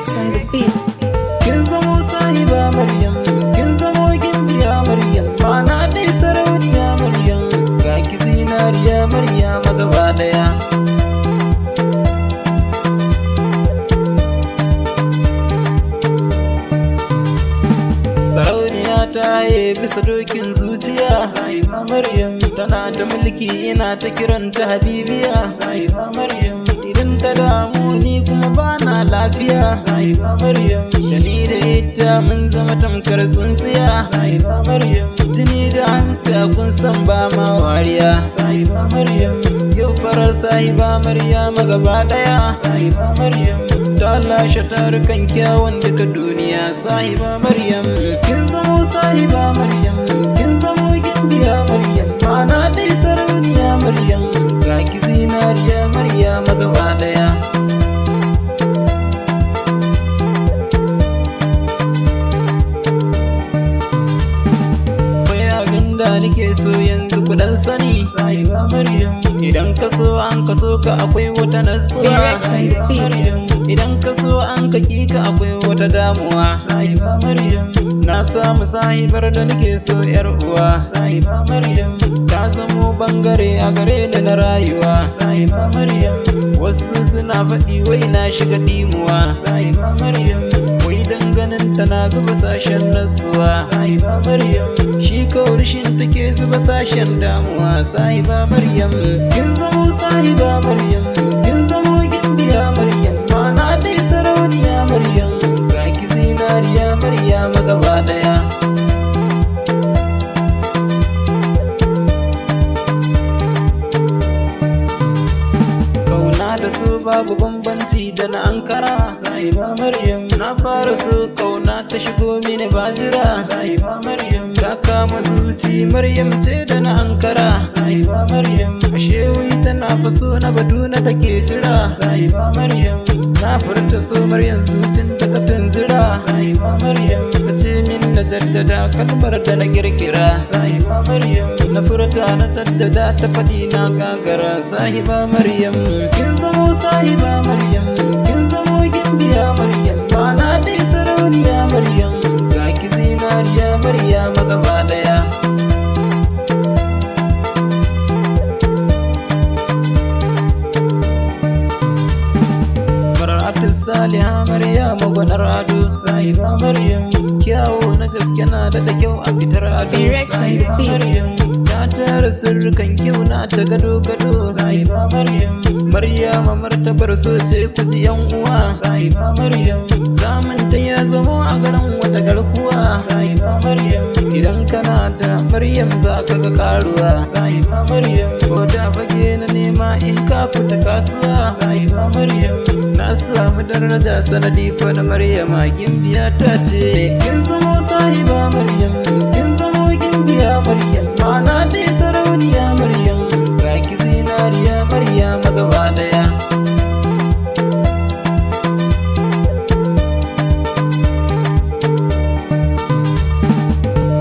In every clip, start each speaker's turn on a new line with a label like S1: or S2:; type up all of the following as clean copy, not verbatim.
S1: T-Rex on the beat.
S2: Kin zamo sahiba Maryam, kin zamo gimbiya Maryam, mana dai sarauniya Maryam, ga ki zinariya Maryam gaba daya. Sarauniya ta haye bisa dokin zuciya, sahiba Maryam tana ta mulki ina ta kiranta habibiya, sahiba Maryam idan ta damu ni kuma bana lafiya, sahiba Maryam da ni da ita mun zama tamkar tsintsiya, sahiba Maryam tuni da hanta kun san ba ma wariya, sahiba Maryam yau farar sahiba Maryam gaba daya, sahiba Maryam ta lashe tarukan kyawun duka duniya, sahiba Maryam kin zamo sahiba Maryam, kin zamo gimbiya Maryam, mana dai sarauniya Maryam, ga ki zinariya Maryam gaba daya. Akwai abin da nake so yanzu ku dan sani, sahiba Maryam idan ka so an ka so ka akwai wata nasuwa, sahiba Maryam idan ka so an ka kika akwai wata damuwa, sahiba Maryam na samu sahibar da nake so yar uwa, sahiba Maryam ta zamo bangare a gare da na rayuwa, sahiba Maryam wasu suna faɗi wai na shiga dimuwa, sahiba Maryam wai danganin tana zuba sashen nasuwa, sahiba Maryam shi kaurishin take zuba sashen damuwa, sahiba Maryam kin zamo sahiba Maryam, kin zamo gimbiya Maryam, mana dai sarauniya Maryam, ga ki zinariya Maryam gaba daya. Kauna da su babu bambanci da na ankara, sahiba Maryam na fara so kauna ta shigo mini bajira, sahiba Maryam ta kama zuci Maryam ce da na ankara, sahiba Maryam ashe wai tana faso na batuna take jira, sahiba Maryam na furta so Maryam zucin ta ka tunzira, sahiba Maryam ta ce min na jaddada kalmar da na kirkira, sahiba Maryam na furta na jaddada ta faɗi na gagara, sahiba Maryam kin zamo sahiba Maryam, kin zamo gimbiya Maryam, mana dai sarauniya Maryam, ga ki zinariya Maryam gaba daya. Saliha Maryam gwanar ado, sahiba Maryam kyawu na gaske na da kyau a fitar ado, sahiba Maryam ta tara sirrukan kyau na ta gado gado, sahiba Maryam Maryam martabar so ce ku ji yan uwa, sahiba Maryam samun ta ya zamo a garin wata garkuwa, sahiba Maryam idan kana da Maryam za ka ga karuwa, sahiba Maryam ko da fage na nema in ka fita kasuwa, sahiba Maryam na samu daraja sanadi fa na Maryama gimbiya ta ce kin zamo sahiba Maryam, kin zamo gimbiya Maryam, mana dai sarauniya Maryam, ga ki zinariya Maryam gaba daya.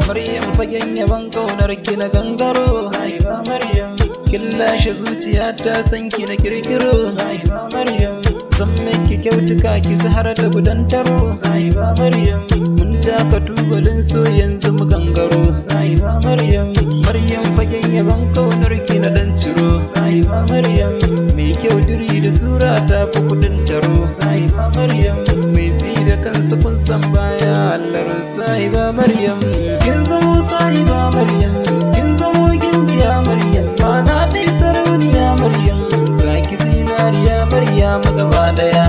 S2: Maryam fagen yaban kaunar ki na gangaro, sahiba Maryam kin lashe zuciya ta san ki na kirkiro, sahiba Maryam zan miki kyautuka ki ta har da gudan taro, sahiba Maryam mun taka tubalin so yanzu mu gangaro, sahiba Maryam Maryam fagen yaban kaunar ki na dan ciro, sahiba Maryam mai kyau diri da sura ta fi kudin taro, sahiba Maryam mai ji da kansa kun san baya Allah, sahiba Maryam kin zamo sahiba Maryam, kin zamo gimbiya Maryam, mana dai sarauniya Maryam, ga ki zinariya Maryam gaba daya.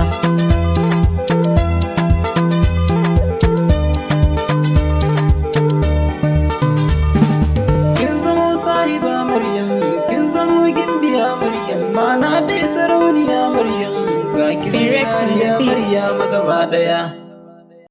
S2: Kin zamo sahiba Maryam, kin zamo gimbiya Maryam, mana dai sarauniya Maryam, ga ki zinariya Maryam gaba daya.